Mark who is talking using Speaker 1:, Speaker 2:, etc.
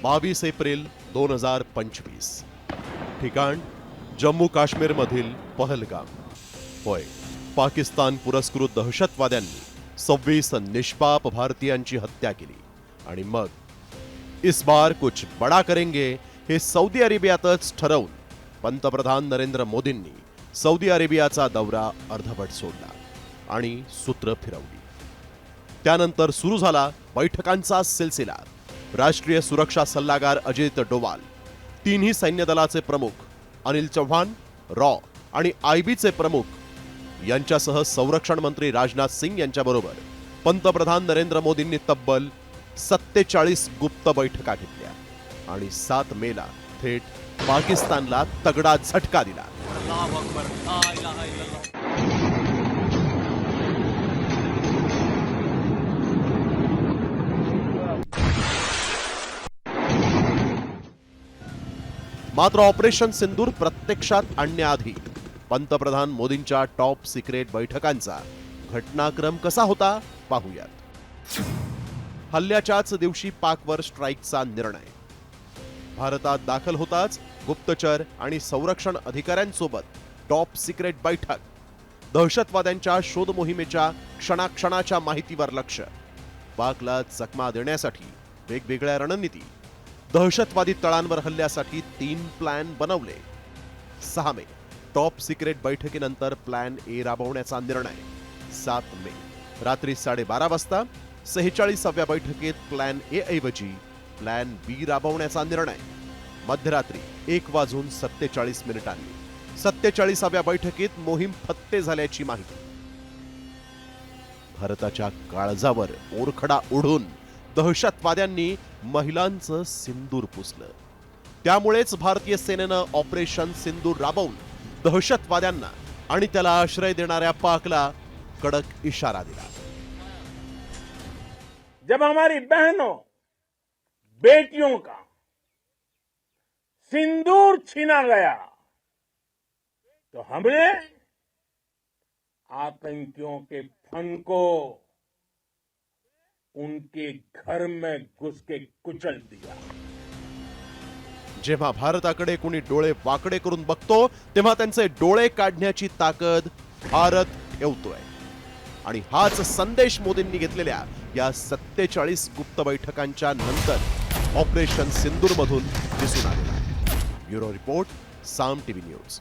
Speaker 1: 22 April 2025. ठिकाण जम्मू काश्मीर मधील पहलगाम. होय, पाकिस्तान पुरस्कृत दहशतवाद्यांनी 26 निष्पाप भारतीयांची हत्या केली आणि मग इस बार कुछ बड़ा करेंगे हे सौदी अरेबियातच ठरवून पंतप्रधान नरेंद्र मोदींनी सौदी अरेबियाचा दौरा अर्धवट सोडला आणि सूत्र फिरवली. त्यानंतर सुरू झाला बैठकांचा सिलसिला. राष्ट्रीय सुरक्षा सल्लागार अजित डोवाल, तिन्ही सैन्य दलाचे प्रमुख अनिल चौहान, रॉ आणि आयबीचे प्रमुख यांच्यासह संरक्षण मंत्री राजनाथ सिंग यांच्याबरोबर पंतप्रधान नरेंद्र मोदींनी तब्बल 47 गुप्त बैठका घेतल्या आणि 7 मेला थेट पाकिस्तानला तगडा झटका दिला. मात्र ऑपरेशन सिंदूर प्रत्यक्षात आणण्याआधी पंतप्रधान मोदींच्या टॉप सिक्रेट बैठकांचा घटनाक्रम कसा होता पाहूयात. हल्ल्याच्याच दिवशी पाकवर स्ट्राईकचा निर्णय. भारतात दाखल होताच गुप्तचर आणि संरक्षण अधिकाऱ्यांसोबत टॉप सिक्रेट बैठक. दहशतवाद्यांच्या शोध मोहिमेच्या क्षणाक्षणाच्या माहितीवर लक्ष. पाकला चकमा देण्यासाठी वेगवेगळ्या रणनीती. दहशतवादी तळांवर हल्ल्यासाठी 3 प्लॅन बनवले. 6 मे टॉप सिक्रेट बैठकीनंतर प्लॅन ए राबवण्याचा निर्णय. 7 मे रात्री 12:30 वाजता 46व्या बैठकीत प्लॅन ए ऐवजी प्लॅन बी राबवण्याचा निर्णय. मध्यरात्री 1:47 47व्या बैठकीत मोहीम फत्ते झाल्याची माहिती. भारताच्या काळजावर ओरखडा ओढून दहशतवाद्यांनी महिलांचं सिंदूर पुसलं. त्यामुळेच भारतीय सेनेनं ऑपरेशन सिंदूर राबवून दहशतवाद्यांना आणि त्याला आश्रय देणाऱ्या पाकला कडक इशारा दिला.
Speaker 2: जब हमारी बहनों बेटियों का सिंदूर छीना गया तो हमने आतंकियों के फन को उनके घर में घुस के कुचल दिया.
Speaker 1: जेव्हा भारताकडे कोणी डोळे वाकडे करून बघतो तेव्हा त्यांचे डोळे काढण्याची ताकद भारत ठेवतोय. आणि हाच संदेश मोदींनी घेतलेल्या या 47 गुप्त बैठकांच्या नंतर ऑपरेशन सिंदूर मधून दिसून आलेला. ब्युरो रिपोर्ट, साम टीव्ही न्यूज.